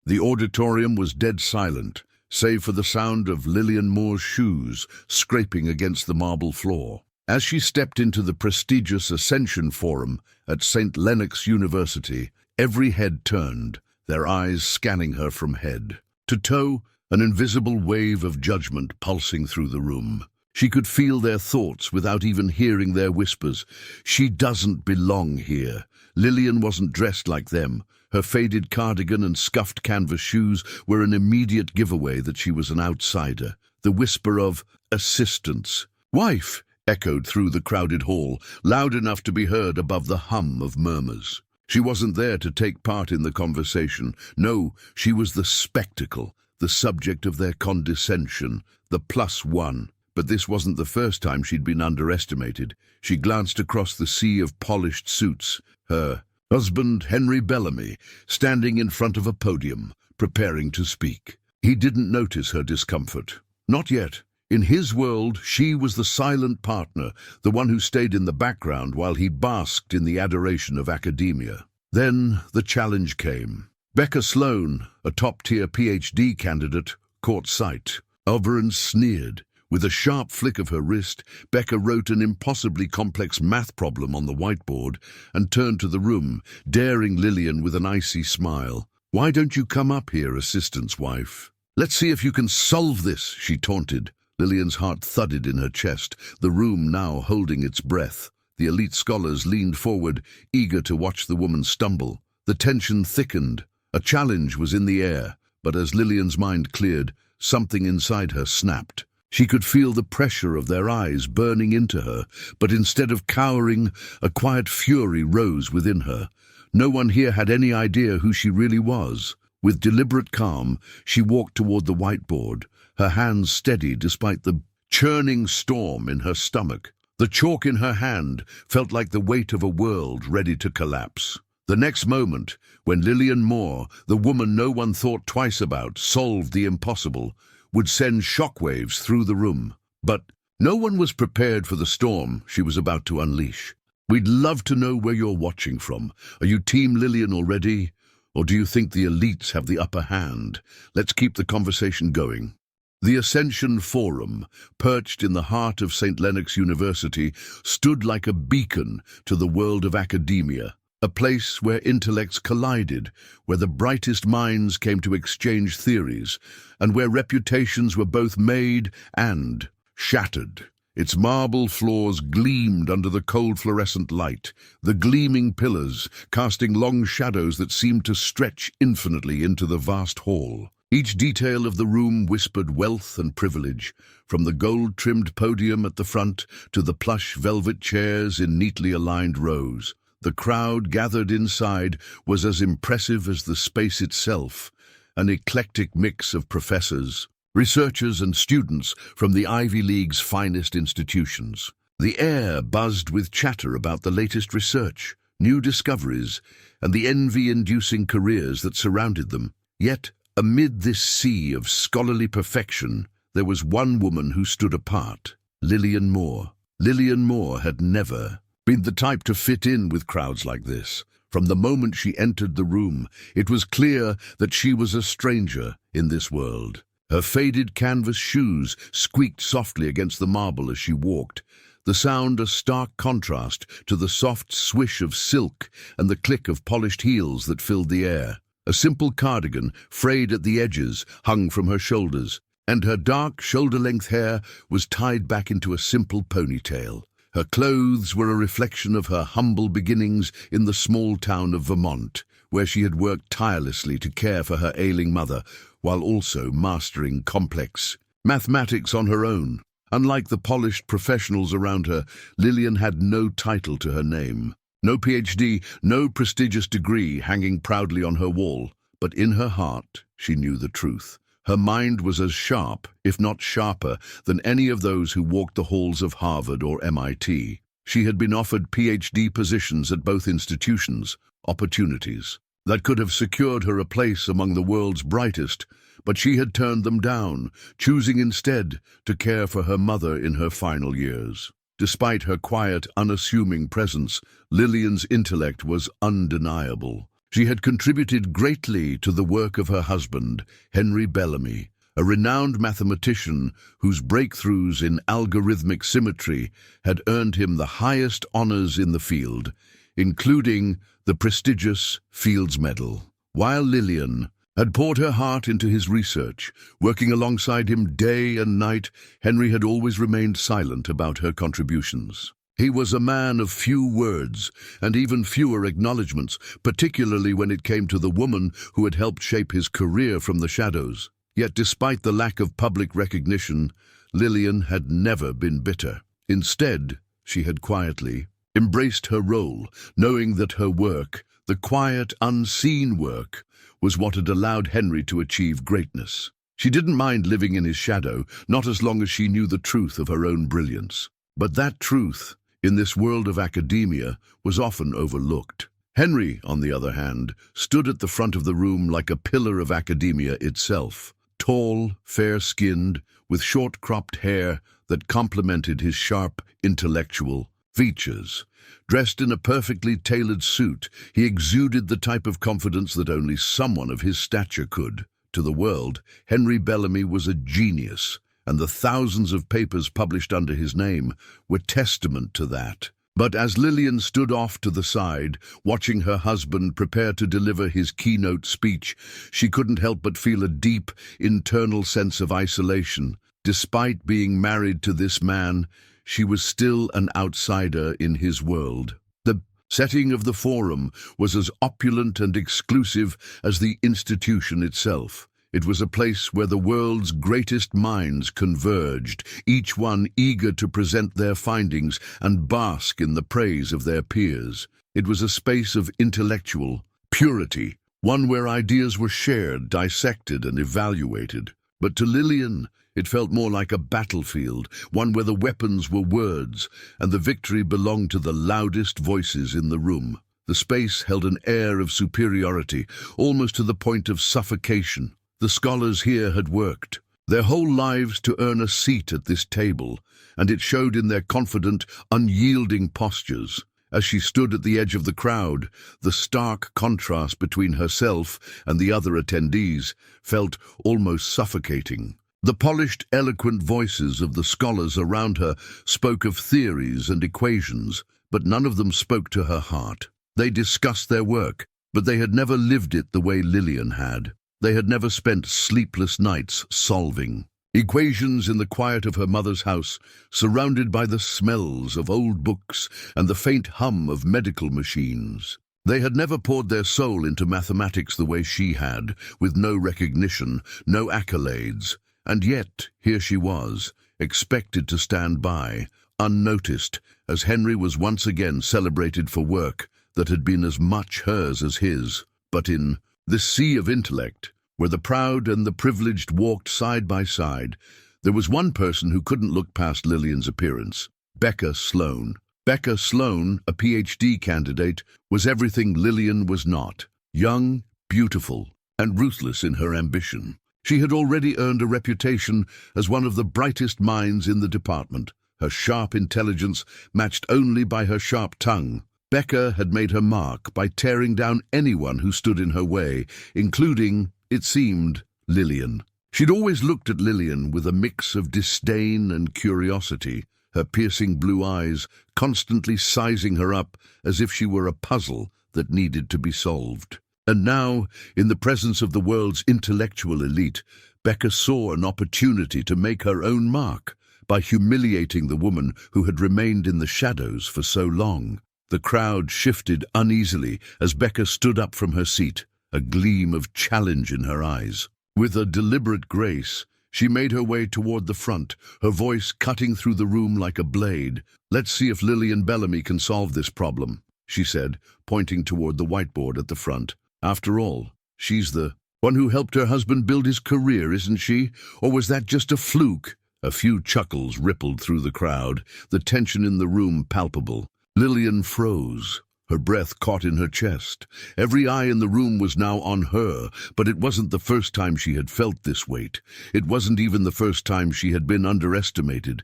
The auditorium was dead silent, save for the sound of Lillian Moore's shoes scraping against the marble floor. As she stepped into the prestigious Ascension Forum at St. Lennox University, every head turned, their eyes scanning her from head to toe, an invisible wave of judgment pulsing through the room. She could feel their thoughts without even hearing their whispers. She doesn't belong here. Lillian wasn't dressed like them. Her faded cardigan and scuffed canvas shoes were an immediate giveaway that she was an outsider. The whisper of assistance, "Wife," echoed through the crowded hall, loud enough to be heard above the hum of murmurs. She wasn't there to take part in the conversation. No, she was the spectacle, the subject of their condescension, the plus one. But this wasn't the first time she'd been underestimated. She glanced across the sea of polished suits, her husband, Henry Bellamy, standing in front of a podium, preparing to speak. He didn't notice her discomfort. Not yet. In his world, she was the silent partner, the one who stayed in the background while he basked in the adoration of academia. Then the challenge came. Becca Sloan, a top-tier PhD candidate, caught sight of her and sneered. With a sharp flick of her wrist, Becca wrote an impossibly complex math problem on the whiteboard and turned to the room, daring Lillian with an icy smile. "Why don't you come up here, assistant's wife? Let's see if you can solve this," she taunted. Lillian's heart thudded in her chest, the room now holding its breath. The elite scholars leaned forward, eager to watch the woman stumble. The tension thickened. A challenge was in the air, but as Lillian's mind cleared, something inside her snapped. She could feel the pressure of their eyes burning into her, but instead of cowering, a quiet fury rose within her. No one here had any idea who she really was. With deliberate calm, she walked toward the whiteboard, her hands steady despite the churning storm in her stomach. The chalk in her hand felt like the weight of a world ready to collapse. The next moment, when Lillian Moore, the woman no one thought twice about, solved the impossible, would send shockwaves through the room. But no one was prepared for the storm she was about to unleash. "We'd love to know where you're watching from. Are you Team Lillian already? Or do you think the elites have the upper hand? Let's keep the conversation going." The Ascension Forum, perched in the heart of St. Lennox University, stood like a beacon to the world of academia, a place where intellects collided, where the brightest minds came to exchange theories, and where reputations were both made and shattered. Its marble floors gleamed under the cold fluorescent light, the gleaming pillars casting long shadows that seemed to stretch infinitely into the vast hall. Each detail of the room whispered wealth and privilege, from the gold-trimmed podium at the front to the plush velvet chairs in neatly aligned rows. The crowd gathered inside was as impressive as the space itself, an eclectic mix of professors, researchers and students from the Ivy League's finest institutions. The air buzzed with chatter about the latest research, new discoveries, and the envy-inducing careers that surrounded them. Yet, amid this sea of scholarly perfection, there was one woman who stood apart, Lillian Moore. Lillian Moore had never been the type to fit in with crowds like this. From the moment she entered the room, it was clear that she was a stranger in this world. Her faded canvas shoes squeaked softly against the marble as she walked, the sound a stark contrast to the soft swish of silk and the click of polished heels that filled the air. A simple cardigan, frayed at the edges, hung from her shoulders, and her dark shoulder-length hair was tied back into a simple ponytail. Her clothes were a reflection of her humble beginnings in the small town of Vermont, where she had worked tirelessly to care for her ailing mother, while also mastering complex mathematics on her own. Unlike the polished professionals around her, Lillian had no title to her name. No PhD, no prestigious degree hanging proudly on her wall, but in her heart she knew the truth. Her mind was as sharp, if not sharper, than any of those who walked the halls of Harvard or MIT. She had been offered PhD positions at both institutions, opportunities that could have secured her a place among the world's brightest, but she had turned them down, choosing instead to care for her mother in her final years. Despite her quiet, unassuming presence, Lillian's intellect was undeniable. She had contributed greatly to the work of her husband, Henry Bellamy, a renowned mathematician whose breakthroughs in algorithmic symmetry had earned him the highest honors in the field, including the prestigious Fields Medal. While Lillian had poured her heart into his research, working alongside him day and night, Henry had always remained silent about her contributions. He was a man of few words and even fewer acknowledgements, particularly when it came to the woman who had helped shape his career from the shadows. Yet despite the lack of public recognition, Lillian had never been bitter. Instead, she had quietly embraced her role, knowing that her work, the quiet, unseen work, was what had allowed Henry to achieve greatness. She didn't mind living in his shadow, not as long as she knew the truth of her own brilliance. But that truth, in this world of academia, was often overlooked. Henry, on the other hand, stood at the front of the room like a pillar of academia itself. Tall, fair-skinned, with short-cropped hair that complemented his sharp, intellectual features. Dressed in a perfectly tailored suit, he exuded the type of confidence that only someone of his stature could. To the world, Henry Bellamy was a genius, and the thousands of papers published under his name were testament to that. But as Lillian stood off to the side, watching her husband prepare to deliver his keynote speech, she couldn't help but feel a deep, internal sense of isolation. Despite being married to this man, she was still an outsider in his world. The setting of the forum was as opulent and exclusive as the institution itself. It was a place where the world's greatest minds converged, each one eager to present their findings and bask in the praise of their peers. It was a space of intellectual purity, one where ideas were shared, dissected, and evaluated. But to Lillian, it felt more like a battlefield, one where the weapons were words, and the victory belonged to the loudest voices in the room. The space held an air of superiority, almost to the point of suffocation. The scholars here had worked their whole lives to earn a seat at this table, and it showed in their confident, unyielding postures. As she stood at the edge of the crowd, the stark contrast between herself and the other attendees felt almost suffocating. The polished, eloquent voices of the scholars around her spoke of theories and equations, but none of them spoke to her heart. They discussed their work, but they had never lived it the way Lillian had. They had never spent sleepless nights solving equations in the quiet of her mother's house, surrounded by the smells of old books and the faint hum of medical machines. They had never poured their soul into mathematics the way she had, with no recognition, no accolades. And yet, here she was, expected to stand by, unnoticed, as Henry was once again celebrated for work that had been as much hers as his. But in this sea of intellect, where the proud and the privileged walked side by side, there was one person who couldn't look past Lillian's appearance: Becca Sloan. Becca Sloan, a PhD candidate, was everything Lillian was not: young, beautiful, and ruthless in her ambition. She had already earned a reputation as one of the brightest minds in the department, her sharp intelligence matched only by her sharp tongue. Becca had made her mark by tearing down anyone who stood in her way, including, it seemed, Lillian. She'd always looked at Lillian with a mix of disdain and curiosity, her piercing blue eyes constantly sizing her up as if she were a puzzle that needed to be solved. And now, in the presence of the world's intellectual elite, Becca saw an opportunity to make her own mark by humiliating the woman who had remained in the shadows for so long. The crowd shifted uneasily as Becca stood up from her seat, a gleam of challenge in her eyes. With a deliberate grace, she made her way toward the front, her voice cutting through the room like a blade. "Let's see if Lillian Bellamy can solve this problem," she said, pointing toward the whiteboard at the front. "After all, she's the one who helped her husband build his career, isn't she? Or was that just a fluke?" A few chuckles rippled through the crowd, the tension in the room palpable. Lillian froze. Her breath caught in her chest. Every eye in the room was now on her, but it wasn't the first time she had felt this weight. It wasn't even the first time she had been underestimated.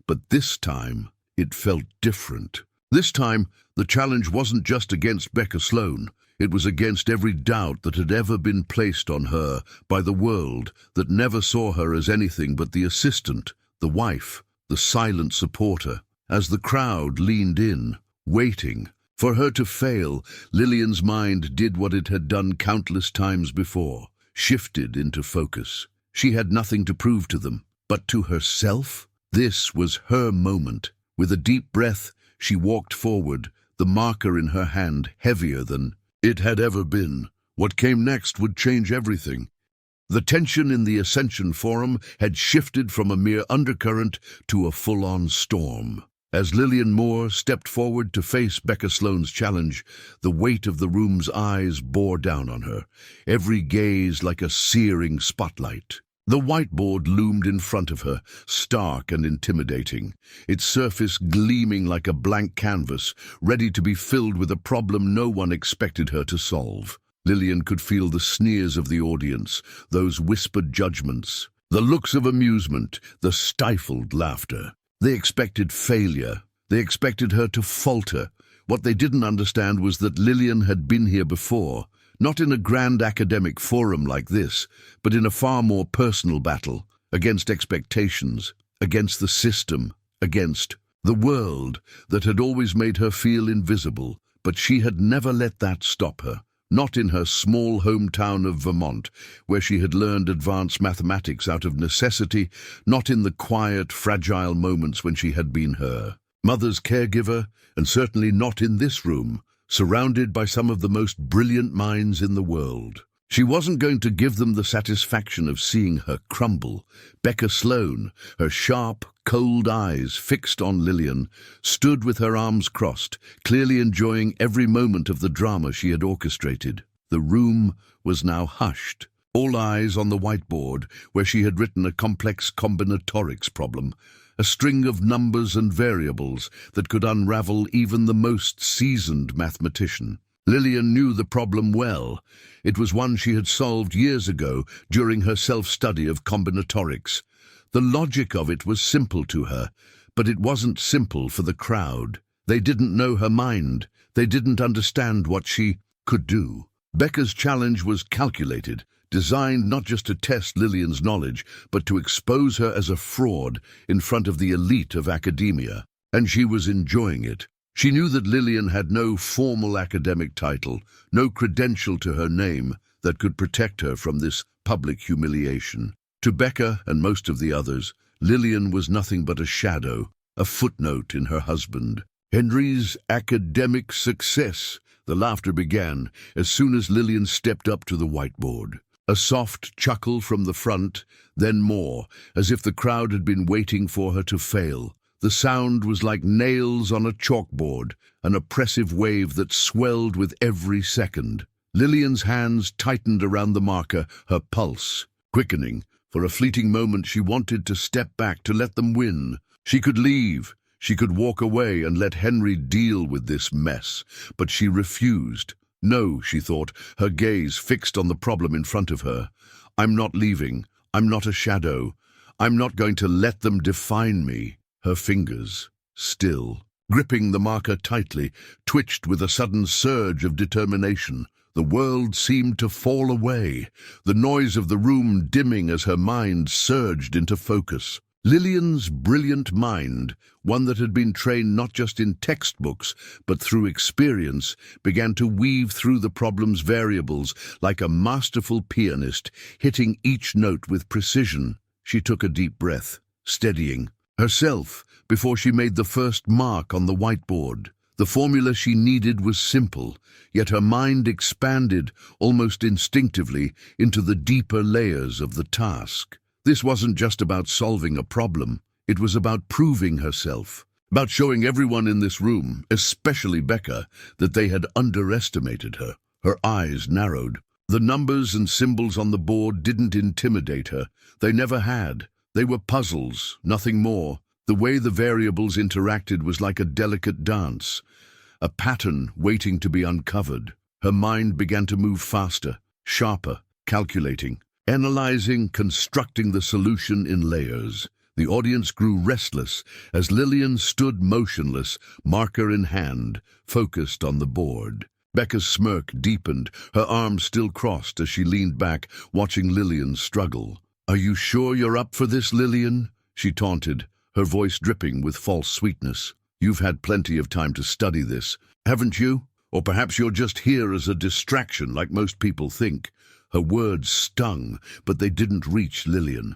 But this time, it felt different. This time, the challenge wasn't just against Becca Sloan. It was against every doubt that had ever been placed on her by the world that never saw her as anything but the assistant, the wife, the silent supporter. As the crowd leaned in, waiting for her to fail, Lillian's mind did what it had done countless times before, shifted into focus. She had nothing to prove to them, but to herself. This was her moment. With a deep breath, she walked forward, the marker in her hand heavier than it had ever been. What came next would change everything. The tension in the Ascension Forum had shifted from a mere undercurrent to a full-on storm. As Lillian Moore stepped forward to face Becca Sloan's challenge, the weight of the room's eyes bore down on her, every gaze like a searing spotlight. The whiteboard loomed in front of her, stark and intimidating, its surface gleaming like a blank canvas, ready to be filled with a problem no one expected her to solve. Lillian could feel the sneers of the audience, those whispered judgments, the looks of amusement, the stifled laughter. They expected failure. They expected her to falter. What they didn't understand was that Lillian had been here before, not in a grand academic forum like this, but in a far more personal battle, against expectations, against the system, against the world that had always made her feel invisible. But she had never let that stop her. Not in her small hometown of Vermont, where she had learned advanced mathematics out of necessity, not in the quiet, fragile moments when she had been her mother's caregiver, and certainly not in this room, surrounded by some of the most brilliant minds in the world. She wasn't going to give them the satisfaction of seeing her crumble. Becca Sloan, her sharp, cold eyes fixed on Lillian, stood with her arms crossed, clearly enjoying every moment of the drama she had orchestrated. The room was now hushed, all eyes on the whiteboard where she had written a complex combinatorics problem, a string of numbers and variables that could unravel even the most seasoned mathematician. Lillian knew the problem well. It was one she had solved years ago during her self-study of combinatorics. The logic of it was simple to her, but it wasn't simple for the crowd. They didn't know her mind. They didn't understand what she could do. Becca's challenge was calculated, designed not just to test Lillian's knowledge, but to expose her as a fraud in front of the elite of academia. And she was enjoying it. She knew that Lillian had no formal academic title, no credential to her name that could protect her from this public humiliation. To Becca and most of the others, Lillian was nothing but a shadow, a footnote in her husband Henry's academic success. The laughter began as soon as Lillian stepped up to the whiteboard. A soft chuckle from the front, then more, as if the crowd had been waiting for her to fail. The sound was like nails on a chalkboard, an oppressive wave that swelled with every second. Lillian's hands tightened around the marker, her pulse quickening. For a fleeting moment she wanted to step back, to let them win. She could leave. She could walk away and let Henry deal with this mess. But she refused. No, she thought, her gaze fixed on the problem in front of her. I'm not leaving. I'm not a shadow. I'm not going to let them define me. Her fingers, still, gripping the marker tightly, twitched with a sudden surge of determination. The world seemed to fall away, the noise of the room dimming as her mind surged into focus. Lillian's brilliant mind, one that had been trained not just in textbooks but through experience, began to weave through the problem's variables like a masterful pianist, hitting each note with precision. She took a deep breath, steadying herself before she made the first mark on the whiteboard. The formula she needed was simple, yet her mind expanded almost instinctively into the deeper layers of the task. This wasn't just about solving a problem. It was about proving herself, about showing everyone in this room, especially Becca, that they had underestimated her. Her eyes narrowed. The numbers and symbols on the board didn't intimidate her. They never had. They were puzzles, nothing more. The way the variables interacted was like a delicate dance, a pattern waiting to be uncovered. Her mind began to move faster, sharper, calculating, analyzing, constructing the solution in layers. The audience grew restless as Lillian stood motionless, marker in hand, focused on the board. Becca's smirk deepened, her arms still crossed as she leaned back, watching Lillian struggle. "Are you sure you're up for this, Lillian?" she taunted, her voice dripping with false sweetness. "You've had plenty of time to study this, haven't you? Or perhaps you're just here as a distraction like most people think." Her words stung, but they didn't reach Lillian.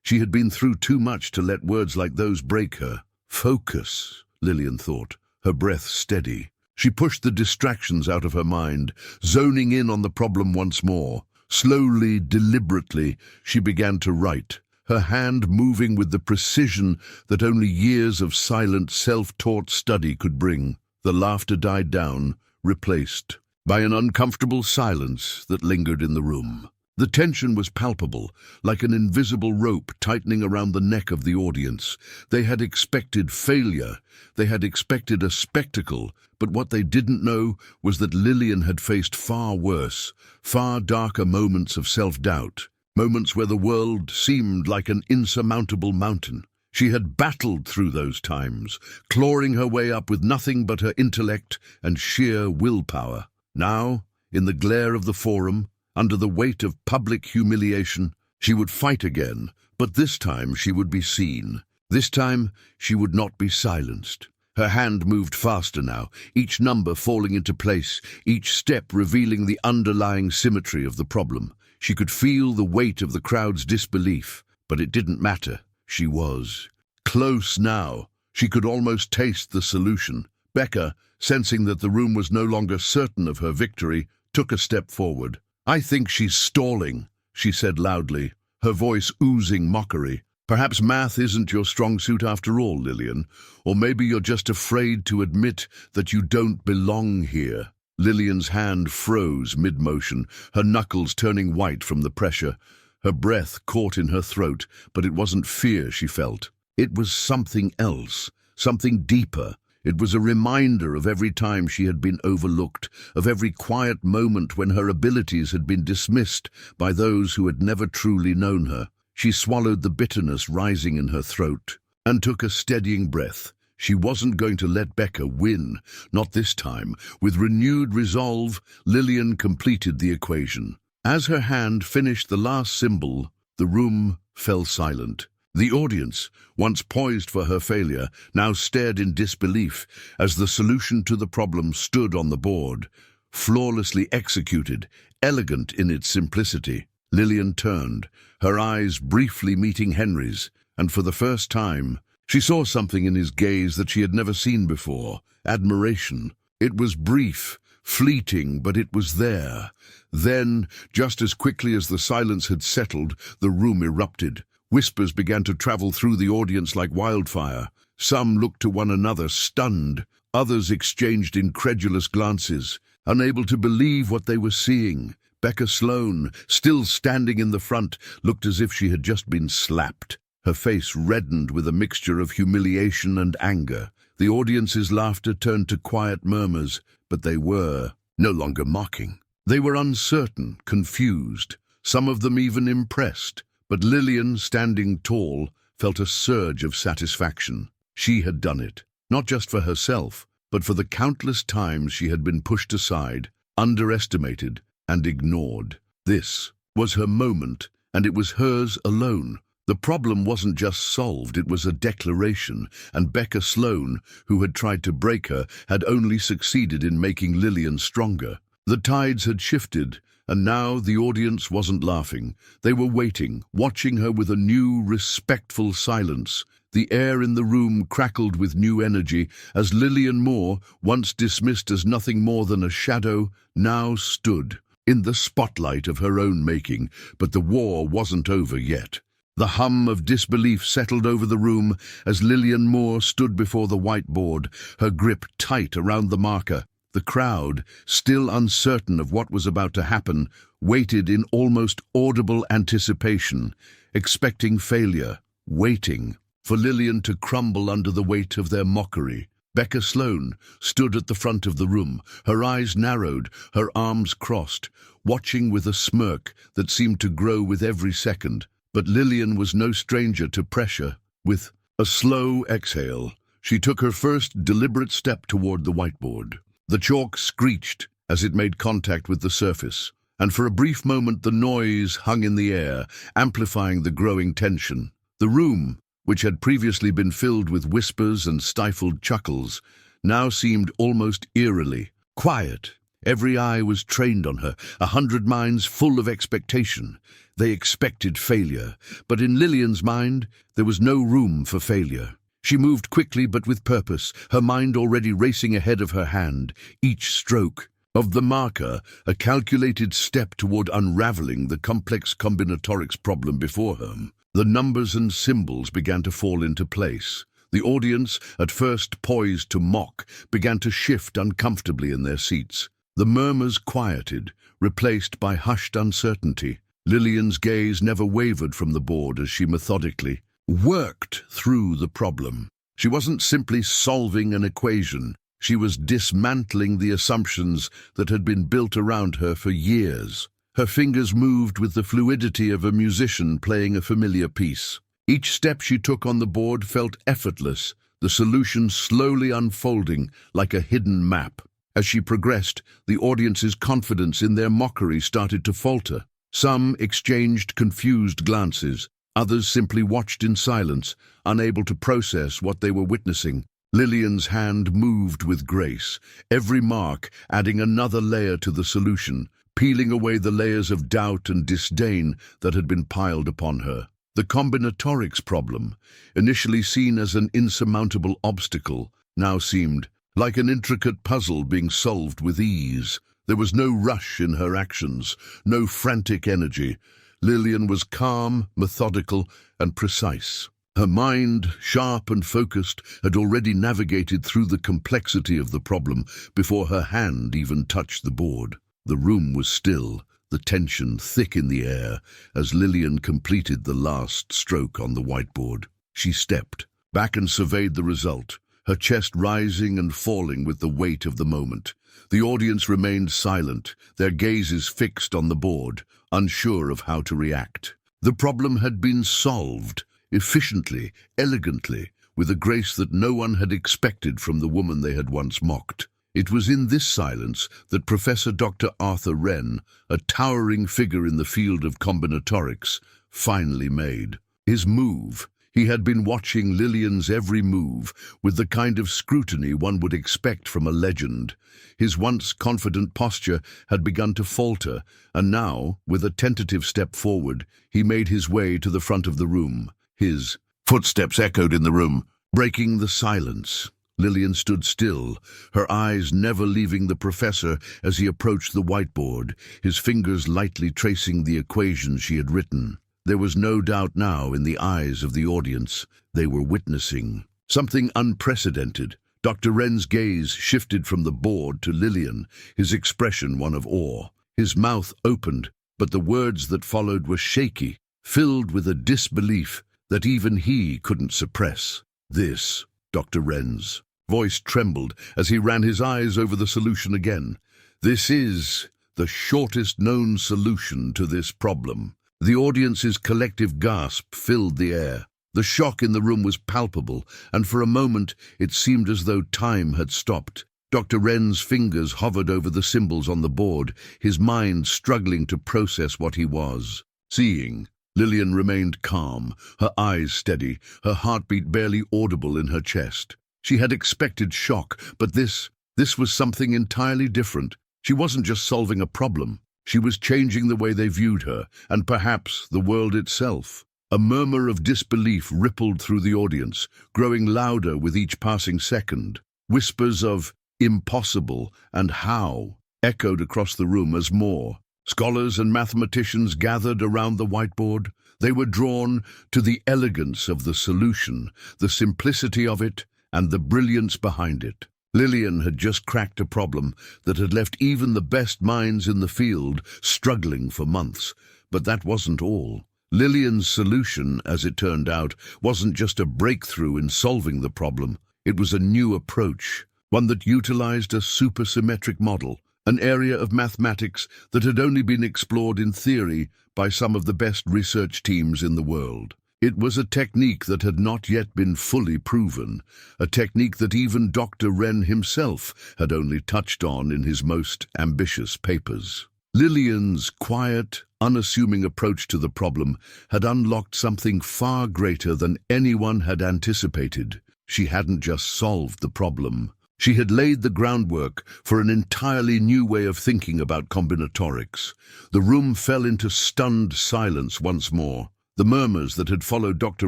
She had been through too much to let words like those break her. "Focus," Lillian thought, her breath steady. She pushed the distractions out of her mind, zoning in on the problem once more. Slowly, deliberately, she began to write, her hand moving with the precision that only years of silent, self-taught study could bring. The laughter died down, replaced by an uncomfortable silence that lingered in the room. The tension was palpable, like an invisible rope tightening around the neck of the audience. They had expected failure, they had expected a spectacle, but what they didn't know was that Lillian had faced far worse, far darker moments of self-doubt, moments where the world seemed like an insurmountable mountain. She had battled through those times, clawing her way up with nothing but her intellect and sheer willpower. Now, in the glare of the forum, under the weight of public humiliation, she would fight again, but this time she would be seen. This time she would not be silenced. Her hand moved faster now, each number falling into place, each step revealing the underlying symmetry of the problem. She could feel the weight of the crowd's disbelief, but it didn't matter. She was close now. She could almost taste the solution. Becca, sensing that the room was no longer certain of her victory, took a step forward. "I think she's stalling," she said loudly, her voice oozing mockery. "Perhaps math isn't your strong suit after all, Lillian, or maybe you're just afraid to admit that you don't belong here." Lillian's hand froze mid-motion, her knuckles turning white from the pressure. Her breath caught in her throat, but it wasn't fear she felt. It was something else, something deeper. It was a reminder of every time she had been overlooked, of every quiet moment when her abilities had been dismissed by those who had never truly known her. She swallowed the bitterness rising in her throat and took a steadying breath. She wasn't going to let Becca win, not this time. With renewed resolve, Lillian completed the equation. As her hand finished the last symbol, the room fell silent. The audience, once poised for her failure, now stared in disbelief as the solution to the problem stood on the board, flawlessly executed, elegant in its simplicity. Lillian turned, her eyes briefly meeting Henry's, and for the first time, she saw something in his gaze that she had never seen before: admiration. It was brief, fleeting, but it was there. Then, just as quickly as the silence had settled, the room erupted. Whispers began to travel through the audience like wildfire. Some looked to one another, stunned. Others exchanged incredulous glances, unable to believe what they were seeing. Becca Sloan, still standing in the front, looked as if she had just been slapped. Her face reddened with a mixture of humiliation and anger. The audience's laughter turned to quiet murmurs, but they were no longer mocking. They were uncertain, confused, some of them even impressed. But Lillian, standing tall, felt a surge of satisfaction. She had done it, not just for herself, but for the countless times she had been pushed aside, underestimated, and ignored. This was her moment, and it was hers alone. The problem wasn't just solved, it was a declaration, and Becca Sloan, who had tried to break her, had only succeeded in making Lillian stronger. The tides had shifted, and now the audience wasn't laughing. They were waiting, watching her with a new, respectful silence. The air in the room crackled with new energy as Lillian Moore, once dismissed as nothing more than a shadow, now stood in the spotlight of her own making. But the war wasn't over yet. The hum of disbelief settled over the room as Lillian Moore stood before the whiteboard, her grip tight around the marker. The crowd, still uncertain of what was about to happen, waited in almost audible anticipation, expecting failure, waiting for Lillian to crumble under the weight of their mockery. Becca Sloan stood at the front of the room, her eyes narrowed, her arms crossed, watching with a smirk that seemed to grow with every second. But Lillian was no stranger to pressure. With a slow exhale, she took her first deliberate step toward the whiteboard. The chalk screeched, as it made contact with the surface, and for a brief moment the noise hung in the air, amplifying the growing tension. The room, which had previously been filled with whispers and stifled chuckles, now seemed almost eerily quiet. Every eye was trained on her, 100 minds full of expectation. They expected failure, but in Lillian's mind there was no room for failure. She moved quickly but with purpose, her mind already racing ahead of her hand, each stroke of the marker a calculated step toward unraveling the complex combinatorics problem before her. The numbers and symbols began to fall into place. The audience, at first poised to mock, began to shift uncomfortably in their seats. The murmurs quieted, replaced by hushed uncertainty. Lillian's gaze never wavered from the board as she methodically worked through the problem. She wasn't simply solving an equation. She was dismantling the assumptions that had been built around her for years. Her fingers moved with the fluidity of a musician playing a familiar piece. Each step she took on the board felt effortless, the solution slowly unfolding like a hidden map. As she progressed, the audience's confidence in their mockery started to falter. Some exchanged confused glances. Others simply watched in silence, unable to process what they were witnessing. Lillian's hand moved with grace, every mark adding another layer to the solution, peeling away the layers of doubt and disdain that had been piled upon her. The combinatorics problem, initially seen as an insurmountable obstacle, now seemed like an intricate puzzle being solved with ease. There was no rush in her actions, no frantic energy. Lillian was calm, methodical, and precise. Her mind, sharp and focused, had already navigated through the complexity of the problem before her hand even touched the board. The room was still, the tension thick in the air, as Lillian completed the last stroke on the whiteboard. She stepped back and surveyed the result, her chest rising and falling with the weight of the moment. The audience remained silent, their gazes fixed on the board, unsure of how to react. The problem had been solved, efficiently, elegantly, with a grace that no one had expected from the woman they had once mocked. It was in this silence that Professor Dr. Arthur Wren, a towering figure in the field of combinatorics, finally made his move. He had been watching Lillian's every move with the kind of scrutiny one would expect from a legend. His once confident posture had begun to falter, and now, with a tentative step forward, he made his way to the front of the room. His footsteps echoed in the room, breaking the silence. Lillian stood still, her eyes never leaving the professor as he approached the whiteboard, his fingers lightly tracing the equations she had written. There was no doubt now in the eyes of the audience. They were witnessing something unprecedented. Dr. Wren's gaze shifted from the board to Lillian, his expression one of awe. His mouth opened, but the words that followed were shaky, filled with a disbelief that even he couldn't suppress. This, Dr. Wren's voice trembled as he ran his eyes over the solution again. This is the shortest known solution to this problem. The audience's collective gasp filled the air. The shock in the room was palpable, and for a moment it seemed as though time had stopped. Dr. Wren's fingers hovered over the symbols on the board, his mind struggling to process what he was seeing. Lillian remained calm, her eyes steady, her heartbeat barely audible in her chest. She had expected shock, but this was something entirely different. She wasn't just solving a problem. She was changing the way they viewed her, and perhaps the world itself. A murmur of disbelief rippled through the audience, growing louder with each passing second. Whispers of impossible and how echoed across the room as more scholars and mathematicians gathered around the whiteboard. They were drawn to the elegance of the solution, the simplicity of it, and the brilliance behind it. Lillian had just cracked a problem that had left even the best minds in the field struggling for months. But that wasn't all. Lillian's solution, as it turned out, wasn't just a breakthrough in solving the problem. It was a new approach, one that utilized a supersymmetric model, an area of mathematics that had only been explored in theory by some of the best research teams in the world. It was a technique that had not yet been fully proven, a technique that even Dr. Wren himself had only touched on in his most ambitious papers. Lillian's quiet, unassuming approach to the problem had unlocked something far greater than anyone had anticipated. She hadn't just solved the problem. She had laid the groundwork for an entirely new way of thinking about combinatorics. The room fell into stunned silence once more. The murmurs that had followed Dr.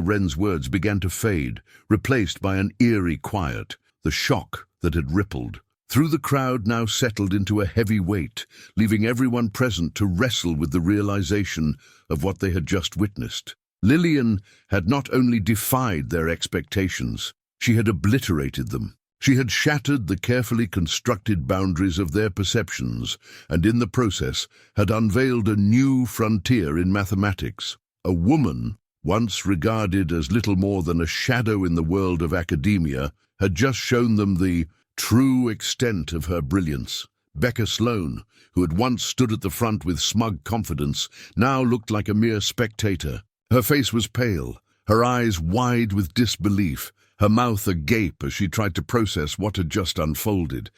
Wren's words began to fade, replaced by an eerie quiet. The shock that had rippled through the crowd now settled into a heavy weight, leaving everyone present to wrestle with the realization of what they had just witnessed. Lillian had not only defied their expectations, she had obliterated them. She had shattered the carefully constructed boundaries of their perceptions, and in the process had unveiled a new frontier in mathematics. A woman, once regarded as little more than a shadow in the world of academia, had just shown them the true extent of her brilliance. Becca Sloan, who had once stood at the front with smug confidence, now looked like a mere spectator. Her face was pale, her eyes wide with disbelief, her mouth agape as she tried to process what had just unfolded.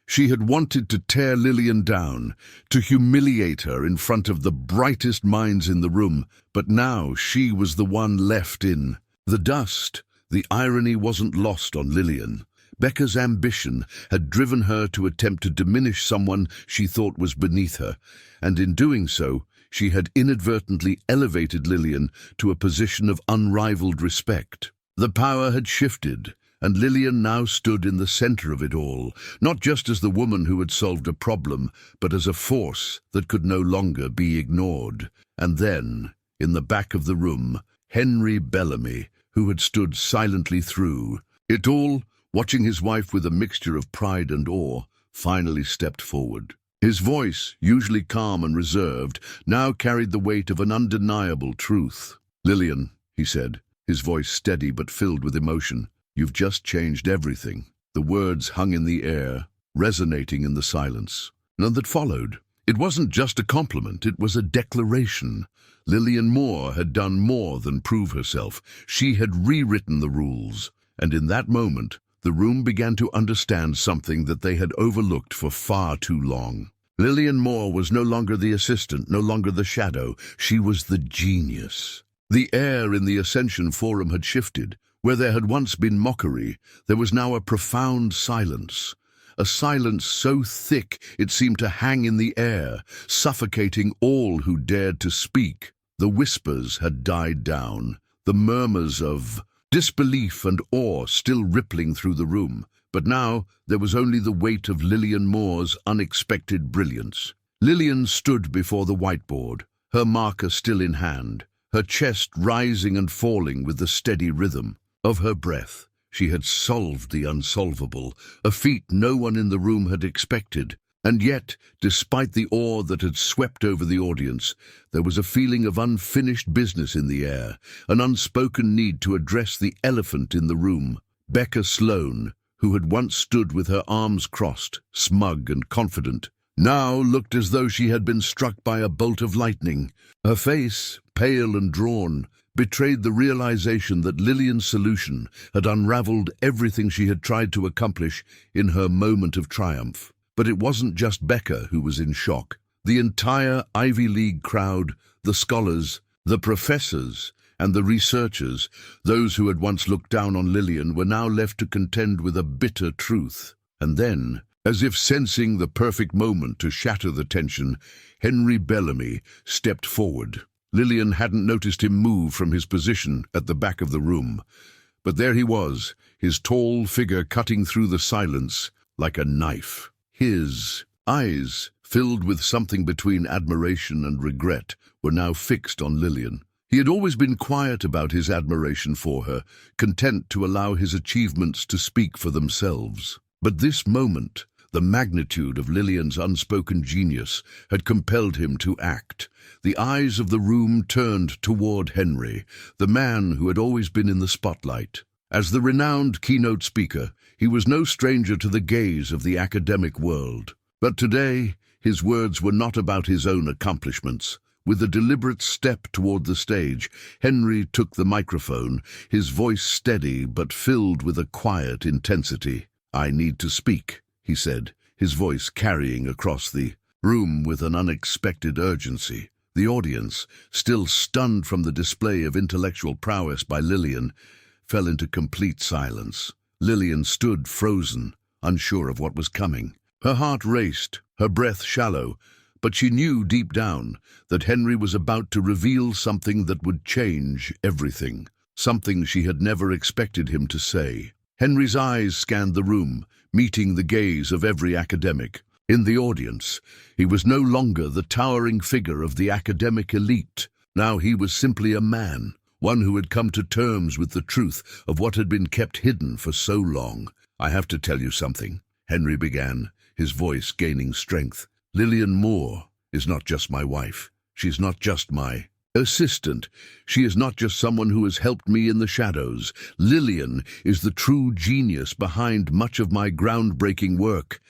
She had wanted to tear Lillian down, to humiliate her in front of the brightest minds in the room, but now she was the one left in the dust. The irony wasn't lost on Lillian. Becca's ambition had driven her to attempt to diminish someone she thought was beneath her, and in doing so, she had inadvertently elevated Lillian to a position of unrivaled respect. The power had shifted, and Lillian now stood in the center of it all, not just as the woman who had solved a problem, but as a force that could no longer be ignored. And then, in the back of the room, Henry Bellamy, who had stood silently through it all, watching his wife with a mixture of pride and awe, finally stepped forward. His voice, usually calm and reserved, now carried the weight of an undeniable truth. "Lillian," he said, his voice steady but filled with emotion, "you've just changed everything." The words hung in the air, resonating in the silence. None that followed. It wasn't just a compliment, it was a declaration. Lillian Moore had done more than prove herself. She had rewritten the rules, and in that moment, the room began to understand something that they had overlooked for far too long. Lillian Moore was no longer the assistant, no longer the shadow. She was the genius. The air in the Ascension Forum had shifted. Where there had once been mockery, there was now a profound silence. A silence so thick it seemed to hang in the air, suffocating all who dared to speak. The whispers had died down, the murmurs of disbelief and awe still rippling through the room. But now there was only the weight of Lillian Moore's unexpected brilliance. Lillian stood before the whiteboard, her marker still in hand, her chest rising and falling with the steady rhythm of her breath. She had solved the unsolvable, a feat no one in the room had expected. And yet, despite the awe that had swept over the audience, there was a feeling of unfinished business in the air, an unspoken need to address the elephant in the room. Becca Sloan, who had once stood with her arms crossed, smug and confident, now looked as though she had been struck by a bolt of lightning. Her face, pale and drawn, betrayed the realization that Lillian's solution had unraveled everything she had tried to accomplish in her moment of triumph. But it wasn't just Becca who was in shock. The entire Ivy League crowd, the scholars, the professors, and the researchers, those who had once looked down on Lillian, were now left to contend with a bitter truth. And then, as if sensing the perfect moment to shatter the tension, Henry Bellamy stepped forward. Lillian hadn't noticed him move from his position at the back of the room. But there he was, his tall figure cutting through the silence like a knife. His eyes, filled with something between admiration and regret, were now fixed on Lillian. He had always been quiet about his admiration for her, content to allow his achievements to speak for themselves. But this moment, the magnitude of Lillian's unspoken genius, had compelled him to act. The eyes of the room turned toward Henry, the man who had always been in the spotlight. As the renowned keynote speaker, he was no stranger to the gaze of the academic world. But today, his words were not about his own accomplishments. With a deliberate step toward the stage, Henry took the microphone, his voice steady but filled with a quiet intensity. "I need to speak," he said, his voice carrying across the room with an unexpected urgency. The audience, still stunned from the display of intellectual prowess by Lillian, fell into complete silence. Lillian stood frozen, unsure of what was coming. Her heart raced, her breath shallow, but she knew deep down that Henry was about to reveal something that would change everything, something she had never expected him to say. Henry's eyes scanned the room, meeting the gaze of every academic. In the audience, he was no longer the towering figure of the academic elite. Now he was simply a man, one who had come to terms with the truth of what had been kept hidden for so long. "I have to tell you something," Henry began, his voice gaining strength. "Lillian Moore is not just my wife. She's not just my assistant. She is not just someone who has helped me in the shadows. Lillian is the true genius behind much of my groundbreaking work."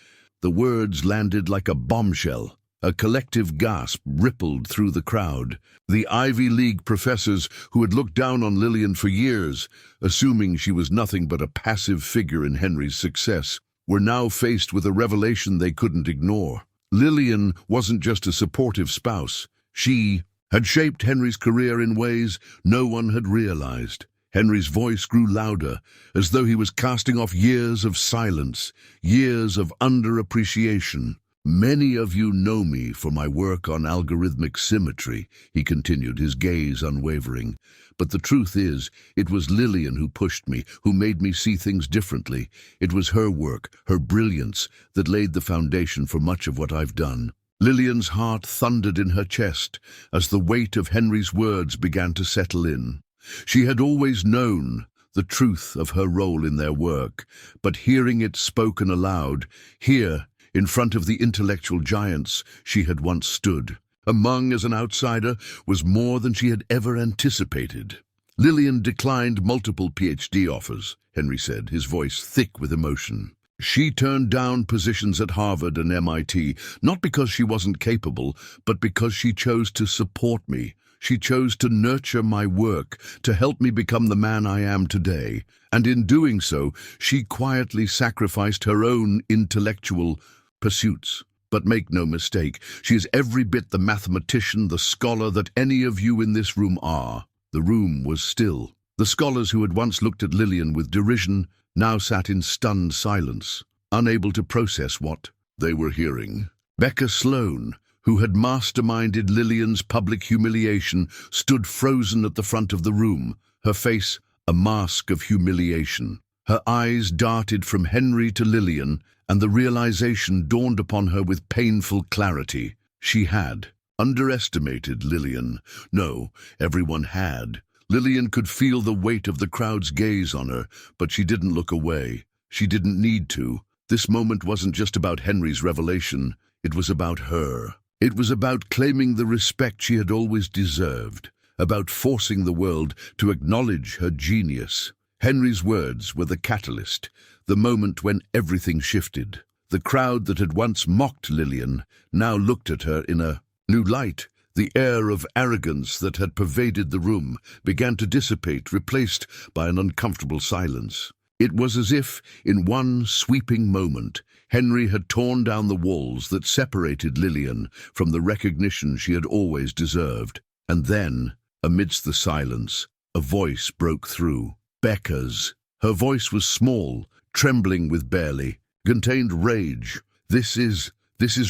The words landed like a bombshell. A collective gasp rippled through the crowd. The Ivy League professors who had looked down on Lillian for years, assuming she was nothing but a passive figure in Henry's success, were now faced with a revelation they couldn't ignore. Lillian wasn't just a supportive spouse. She had shaped Henry's career in ways no one had realized. Henry's voice grew louder, as though he was casting off years of silence, years of underappreciation. "Many of you know me for my work on algorithmic symmetry," he continued, his gaze unwavering. "But the truth is, it was Lillian who pushed me, who made me see things differently. It was her work, her brilliance, that laid the foundation for much of what I've done." Lillian's heart thundered in her chest as the weight of Henry's words began to settle in. She had always known the truth of her role in their work, but hearing it spoken aloud, here, in front of the intellectual giants she had once stood, among as an outsider, was more than she had ever anticipated. "Lillian declined multiple PhD offers," Henry said, his voice thick with emotion. "She turned down positions at Harvard and MIT, not because she wasn't capable, but because she chose to support me. She chose to nurture my work, to help me become the man I am today. And in doing so, she quietly sacrificed her own intellectual pursuits. But make no mistake, she is every bit the mathematician, the scholar that any of you in this room are." The room was still. The scholars who had once looked at Lillian with derision now sat in stunned silence, unable to process what they were hearing. Becca Sloan, who had masterminded Lillian's public humiliation, stood frozen at the front of the room, her face a mask of humiliation. Her eyes darted from Henry to Lillian, and the realization dawned upon her with painful clarity. She had underestimated Lillian. No, everyone had. Lillian could feel the weight of the crowd's gaze on her, but she didn't look away. She didn't need to. This moment wasn't just about Henry's revelation. It was about her. It was about claiming the respect she had always deserved, about forcing the world to acknowledge her genius. Henry's words were the catalyst, the moment when everything shifted. The crowd that had once mocked Lillian now looked at her in a new light. The air of arrogance that had pervaded the room began to dissipate, replaced by an uncomfortable silence. It was as if, in one sweeping moment, Henry had torn down the walls that separated Lillian from the recognition she had always deserved. And then, amidst the silence, a voice broke through. Becca's. Her voice was small, trembling with barely contained rage. This is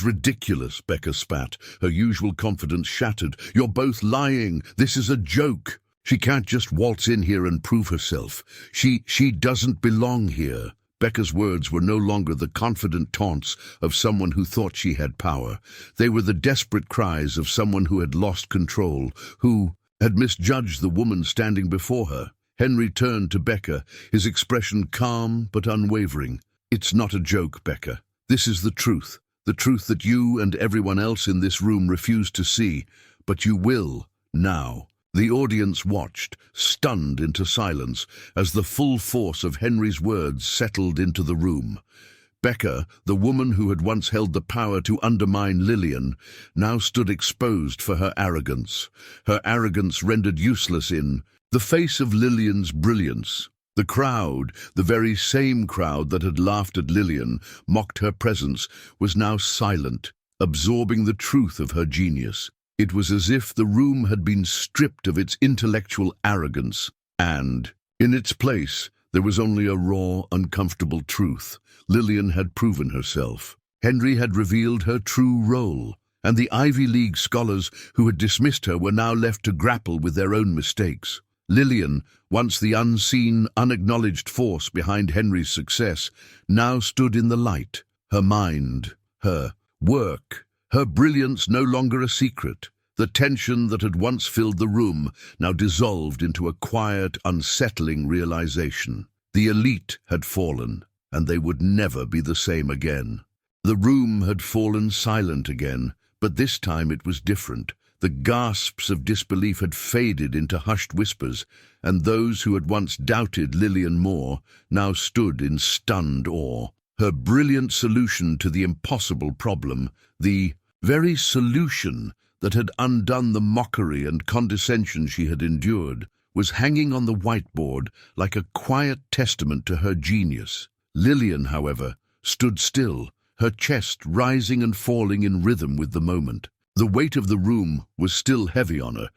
ridiculous," Becca spat, her usual confidence shattered. "You're both lying. This is a joke. She can't just waltz in here and prove herself. She doesn't belong here." Becca's words were no longer the confident taunts of someone who thought she had power. They were the desperate cries of someone who had lost control, who had misjudged the woman standing before her. Henry turned to Becca, his expression calm but unwavering. "It's not a joke, Becca. This is the truth that you and everyone else in this room refuse to see, but you will now." The audience watched, stunned into silence, as the full force of Henry's words settled into the room. Becca, the woman who had once held the power to undermine Lillian, now stood exposed for her arrogance rendered useless in the face of Lillian's brilliance. The crowd, the very same crowd that had laughed at Lillian, mocked her presence, was now silent, absorbing the truth of her genius. It was as if the room had been stripped of its intellectual arrogance, and, in its place, there was only a raw, uncomfortable truth. Lillian had proven herself. Henry had revealed her true role, and the Ivy League scholars who had dismissed her were now left to grapple with their own mistakes. Lillian, once the unseen, unacknowledged force behind Henry's success, now stood in the light. Her mind, her work, her brilliance no longer a secret. The tension that had once filled the room now dissolved into a quiet, unsettling realization. The elite had fallen, and they would never be the same again. The room had fallen silent again, but this time it was different. The gasps of disbelief had faded into hushed whispers, and those who had once doubted Lillian Moore now stood in stunned awe. Her brilliant solution to the impossible problem, the very solution that had undone the mockery and condescension she had endured, was hanging on the whiteboard like a quiet testament to her genius. Lillian, however, stood still, her chest rising and falling in rhythm with the moment. The weight of the room was still heavy on her,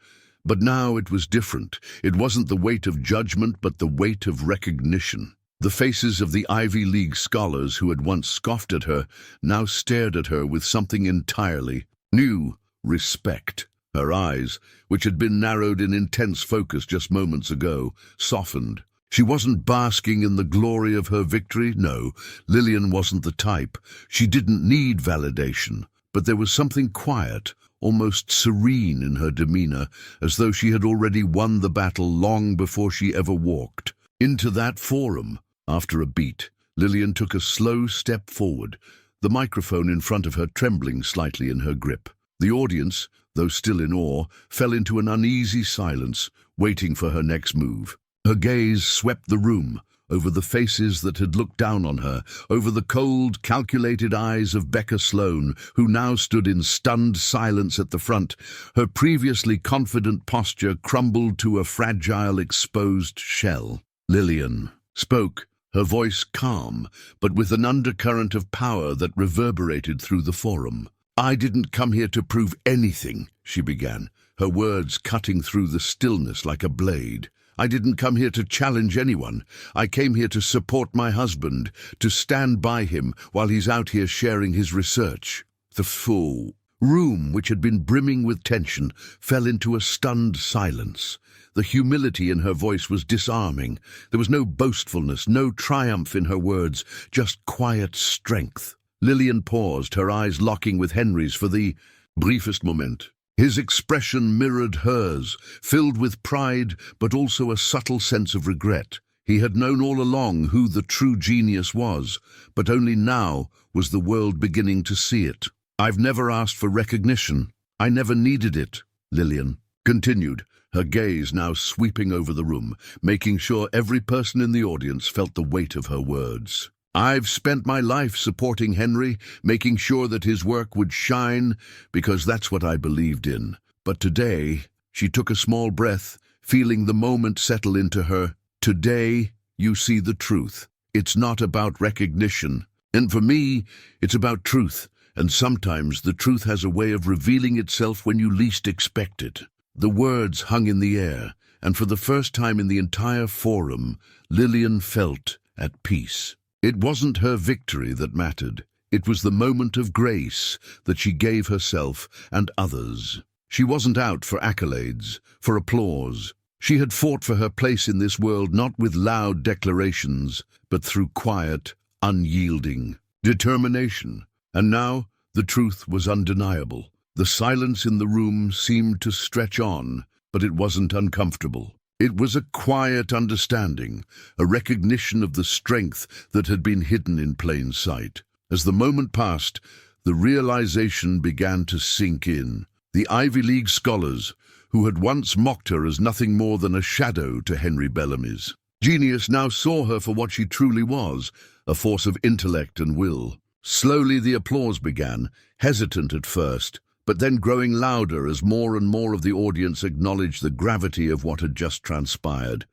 but now it was different. It wasn't the weight of judgment, but the weight of recognition. The faces of the Ivy League scholars who had once scoffed at her now stared at her with something entirely new: respect. Her eyes, which had been narrowed in intense focus just moments ago, softened. She wasn't basking in the glory of her victory. No, Lillian wasn't the type. She didn't need validation. But there was something quiet, almost serene in her demeanor, as though she had already won the battle long before she ever walked into that forum. After a beat, Lillian took a slow step forward, the microphone in front of her trembling slightly in her grip. The audience, though still in awe, fell into an uneasy silence, waiting for her next move. Her gaze swept the room, over the faces that had looked down on her, over the cold, calculated eyes of Becca Sloan, who now stood in stunned silence at the front. Her previously confident posture crumbled to a fragile, exposed shell. Lillian spoke, her voice calm, but with an undercurrent of power that reverberated through the forum. "I didn't come here to prove anything," she began, her words cutting through the stillness like a blade. "I didn't come here to challenge anyone. I came here to support my husband, to stand by him while he's out here sharing his research." The full room, which had been brimming with tension, fell into a stunned silence. The humility in her voice was disarming. There was no boastfulness, no triumph in her words, just quiet strength. Lillian paused, her eyes locking with Henry's for the briefest moment. His expression mirrored hers, filled with pride but also a subtle sense of regret. He had known all along who the true genius was, but only now was the world beginning to see it. "I've never asked for recognition. I never needed it," Lillian continued, her gaze now sweeping over the room, making sure every person in the audience felt the weight of her words. "I've spent my life supporting Henry, making sure that his work would shine, because that's what I believed in. But today," she took a small breath, feeling the moment settle into her, "today you see the truth. It's not about recognition. And for me, it's about truth. And sometimes the truth has a way of revealing itself when you least expect it." The words hung in the air, and for the first time in the entire forum, Lillian felt at peace. It wasn't her victory that mattered. It was the moment of grace that she gave herself and others. She wasn't out for accolades, for applause. She had fought for her place in this world not with loud declarations, but through quiet, unyielding determination. And now the truth was undeniable. The silence in the room seemed to stretch on, but it wasn't uncomfortable. It was a quiet understanding, a recognition of the strength that had been hidden in plain sight. As the moment passed, the realization began to sink in. The Ivy League scholars, who had once mocked her as nothing more than a shadow to Henry Bellamy's, Genius now saw her for what she truly was, a force of intellect and will. Slowly the applause began, hesitant at first, but then growing louder as more and more of the audience acknowledged the gravity of what had just transpired.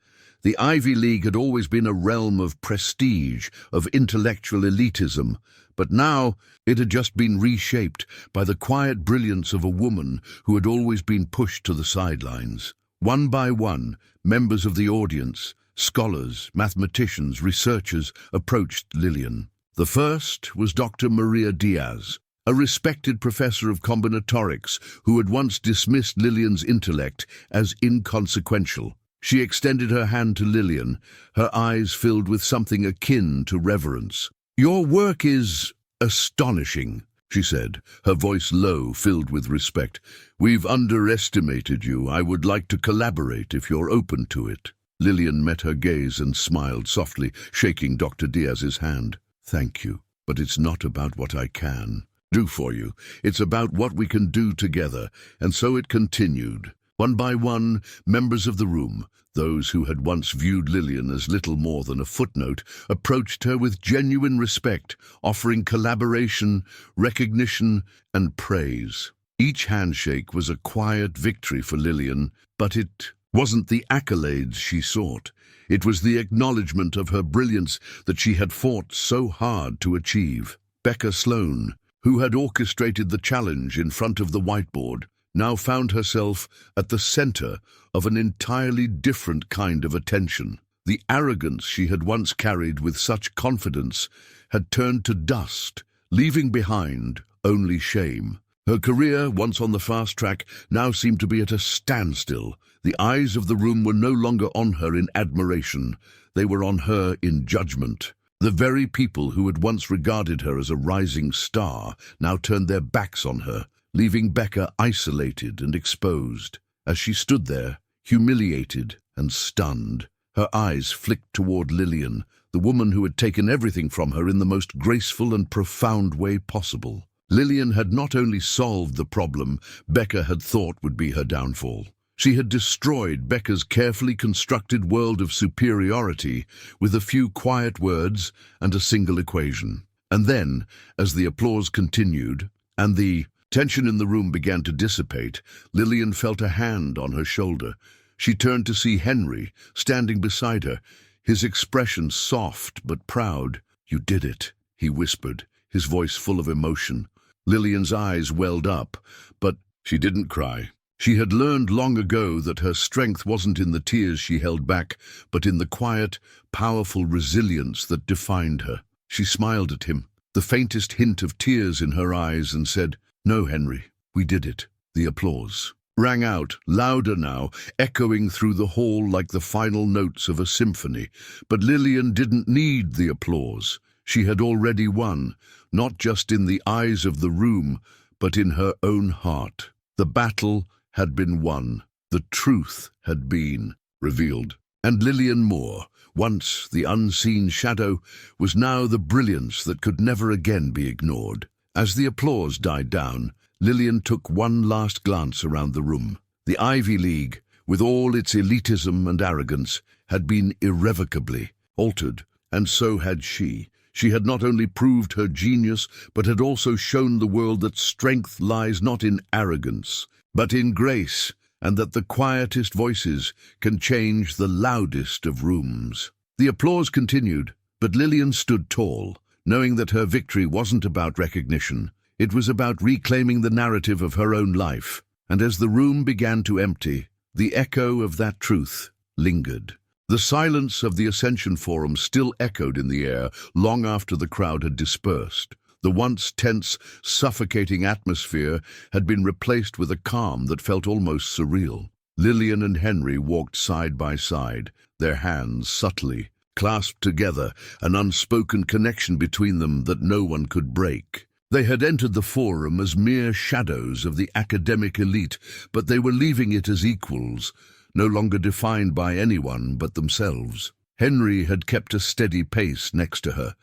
The Ivy League had always been a realm of prestige, of intellectual elitism, but now it had just been reshaped by the quiet brilliance of a woman who had always been pushed to the sidelines. One by one, members of the audience, scholars, mathematicians, researchers, approached Lillian. The first was Dr. Maria Diaz, a respected professor of combinatorics who had once dismissed Lillian's intellect as inconsequential. She extended her hand to Lillian, her eyes filled with something akin to reverence. "Your work is astonishing," she said, her voice low, filled with respect. "We've underestimated you. I would like to collaborate if you're open to it." Lillian met her gaze and smiled softly, shaking Dr. Diaz's hand. "Thank you, but it's not about what I can do for you. It's about what we can do together." And so it continued. One by one, members of the room, those who had once viewed Lillian as little more than a footnote, approached her with genuine respect, offering collaboration, recognition, and praise. Each handshake was a quiet victory for Lillian, but it wasn't the accolades she sought. It was the acknowledgement of her brilliance that she had fought so hard to achieve. Becca Sloan, who had orchestrated the challenge in front of the whiteboard, now found herself at the center of an entirely different kind of attention. The arrogance she had once carried with such confidence had turned to dust, leaving behind only shame. Her career, once on the fast track, now seemed to be at a standstill. The eyes of the room were no longer on her in admiration. They were on her in judgment. The very people who had once regarded her as a rising star now turned their backs on her, leaving Becca isolated and exposed. As she stood there, humiliated and stunned, her eyes flicked toward Lillian, the woman who had taken everything from her in the most graceful and profound way possible. Lillian had not only solved the problem Becca had thought would be her downfall. She had destroyed Becca's carefully constructed world of superiority with a few quiet words and a single equation. And then, as the applause continued, and the tension in the room began to dissipate, Lillian felt a hand on her shoulder. She turned to see Henry, standing beside her, his expression soft but proud. "You did it," he whispered, his voice full of emotion. Lillian's eyes welled up, but she didn't cry. She had learned long ago that her strength wasn't in the tears she held back, but in the quiet, powerful resilience that defined her. She smiled at him, the faintest hint of tears in her eyes, and said, "No, Henry, we did it." The applause rang out, louder now, echoing through the hall like the final notes of a symphony. But Lillian didn't need the applause. She had already won, not just in the eyes of the room, but in her own heart. The battle had been won. The truth had been revealed. And Lillian Moore, once the unseen shadow, was now the brilliance that could never again be ignored. As the applause died down, Lillian took one last glance around the room. The Ivy League, with all its elitism and arrogance, had been irrevocably altered, and so had she. She had not only proved her genius, but had also shown the world that strength lies not in arrogance, but in grace, and that the quietest voices can change the loudest of rooms. The applause continued, but Lillian stood tall, knowing that her victory wasn't about recognition. It was about reclaiming the narrative of her own life. And as the room began to empty, the echo of that truth lingered. The silence of the Ascension Forum still echoed in the air long after the crowd had dispersed. The once tense, suffocating atmosphere had been replaced with a calm that felt almost surreal. Lillian and Henry walked side by side, their hands subtly clasped together, an unspoken connection between them that no one could break. They had entered the forum as mere shadows of the academic elite, but they were leaving it as equals, no longer defined by anyone but themselves. Henry had kept a steady pace next to her,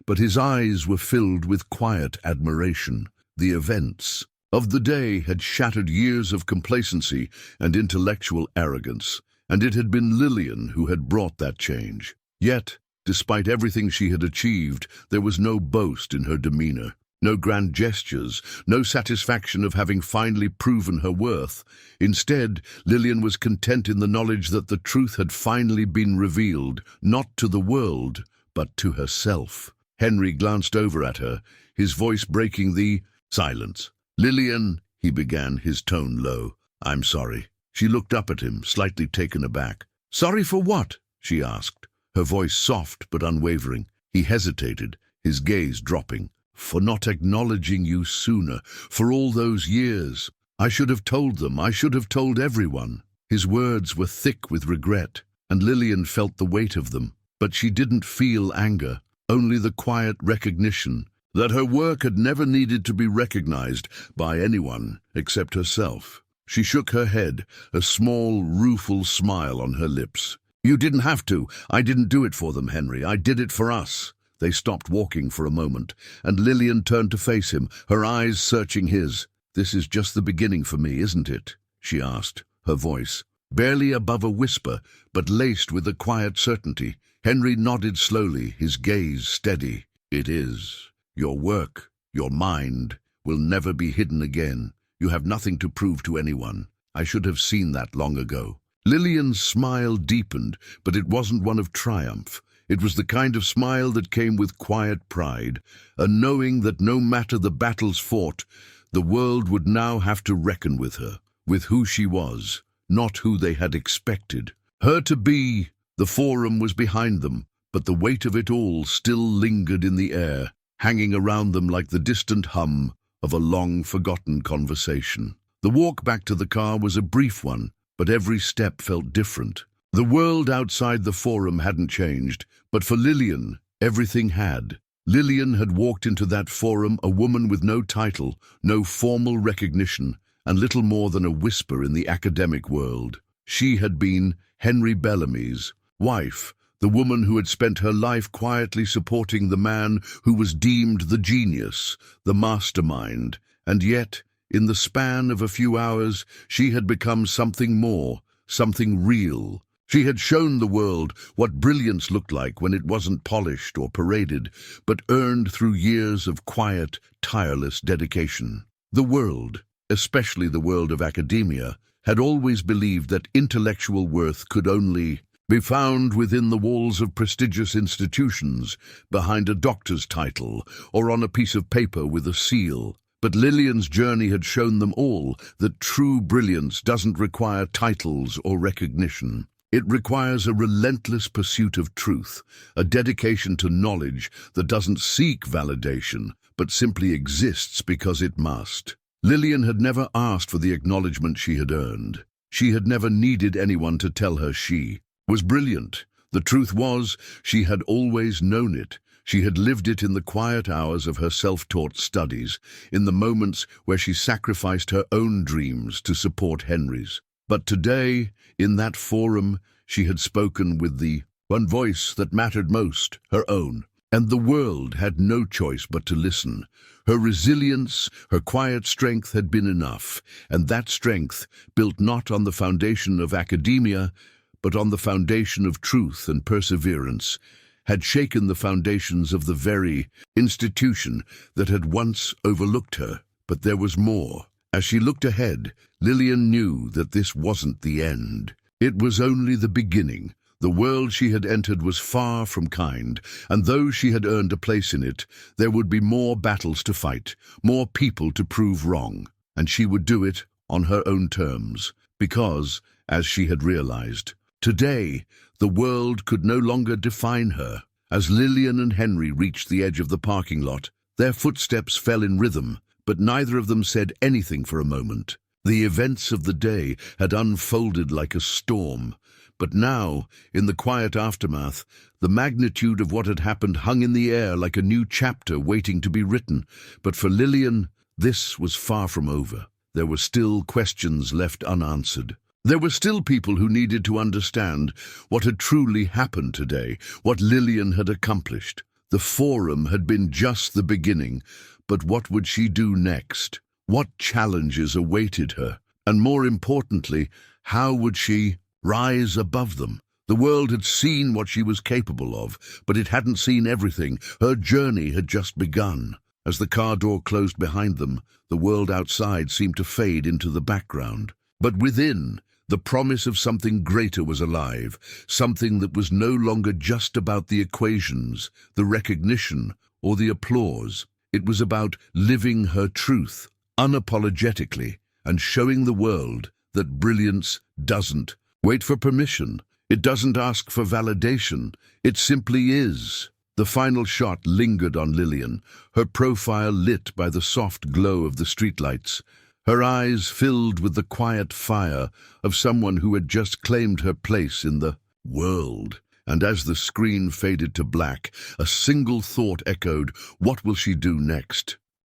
but his eyes were filled with quiet admiration. The events of the day had shattered years of complacency and intellectual arrogance, and it had been Lillian who had brought that change. Yet, despite everything she had achieved, there was no boast in her demeanor, no grand gestures, no satisfaction of having finally proven her worth. Instead, Lillian was content in the knowledge that the truth had finally been revealed, not to the world, but to herself. Henry glanced over at her, his voice breaking the silence. "Lillian," he began, his tone low. "I'm sorry." She looked up at him, slightly taken aback. "Sorry for what?" she asked, her voice soft but unwavering. He hesitated, his gaze dropping. "For not acknowledging you sooner, for all those years. I should have told them, I should have told everyone." His words were thick with regret, and Lillian felt the weight of them. But she didn't feel anger, only the quiet recognition that her work had never needed to be recognized by anyone except herself. She shook her head, a small, rueful smile on her lips. "You didn't have to. I didn't do it for them, Henry. I did it for us." They stopped walking for a moment, and Lillian turned to face him, her eyes searching his. "This is just the beginning for me, isn't it?" she asked, her voice barely above a whisper, but laced with a quiet certainty. Henry nodded slowly, his gaze steady. "It is. Your work, your mind, will never be hidden again. You have nothing to prove to anyone. I should have seen that long ago." Lillian's smile deepened, but it wasn't one of triumph. It was the kind of smile that came with quiet pride, a knowing that no matter the battles fought, the world would now have to reckon with her, with who she was, not who they had expected her to be. The forum was behind them, but the weight of it all still lingered in the air, hanging around them like the distant hum of a long-forgotten conversation. The walk back to the car was a brief one, but every step felt different. The world outside the forum hadn't changed, but for Lillian, everything had. Lillian had walked into that forum a woman with no title, no formal recognition, and little more than a whisper in the academic world. She had been Henry Bellamy's wife, the woman who had spent her life quietly supporting the man who was deemed the genius, the mastermind, and yet, in the span of a few hours, she had become something more, something real. She had shown the world what brilliance looked like when it wasn't polished or paraded, but earned through years of quiet, tireless dedication. The world, especially the world of academia, had always believed that intellectual worth could only be found within the walls of prestigious institutions, behind a doctor's title, or on a piece of paper with a seal. But Lillian's journey had shown them all that true brilliance doesn't require titles or recognition. It requires a relentless pursuit of truth, a dedication to knowledge that doesn't seek validation, but simply exists because it must. Lillian had never asked for the acknowledgement she had earned. She had never needed anyone to tell her she was brilliant. The truth was, she had always known it. She had lived it in the quiet hours of her self-taught studies, in the moments where she sacrificed her own dreams to support Henry's. But today, in that forum, she had spoken with the one voice that mattered most, her own. And the world had no choice but to listen. Her resilience, her quiet strength had been enough, and that strength, built not on the foundation of academia, but on the foundation of truth and perseverance, had shaken the foundations of the very institution that had once overlooked her. But there was more. As she looked ahead, Lillian knew that this wasn't the end. It was only the beginning. The world she had entered was far from kind, and though she had earned a place in it, there would be more battles to fight, more people to prove wrong, and she would do it on her own terms, because, as she had realized, today the world could no longer define her. As Lillian and Henry reached the edge of the parking lot, their footsteps fell in rhythm, but neither of them said anything for a moment. The events of the day had unfolded like a storm, but now, in the quiet aftermath, the magnitude of what had happened hung in the air like a new chapter waiting to be written. But for Lillian, this was far from over. There were still questions left unanswered. There were still people who needed to understand what had truly happened today, what Lillian had accomplished. The forum had been just the beginning, but what would she do next? What challenges awaited her? And more importantly, how would she rise above them. The world had seen what she was capable of, but it hadn't seen everything. Her journey had just begun. As the car door closed behind them, the world outside seemed to fade into the background. But within, the promise of something greater was alive, something that was no longer just about the equations, the recognition, or the applause. It was about living her truth, unapologetically, and showing the world that brilliance doesn't wait for permission. It doesn't ask for validation. It simply is. The final shot lingered on Lillian, her profile lit by the soft glow of the streetlights, her eyes filled with the quiet fire of someone who had just claimed her place in the world. And as the screen faded to black, a single thought echoed, what will she do next?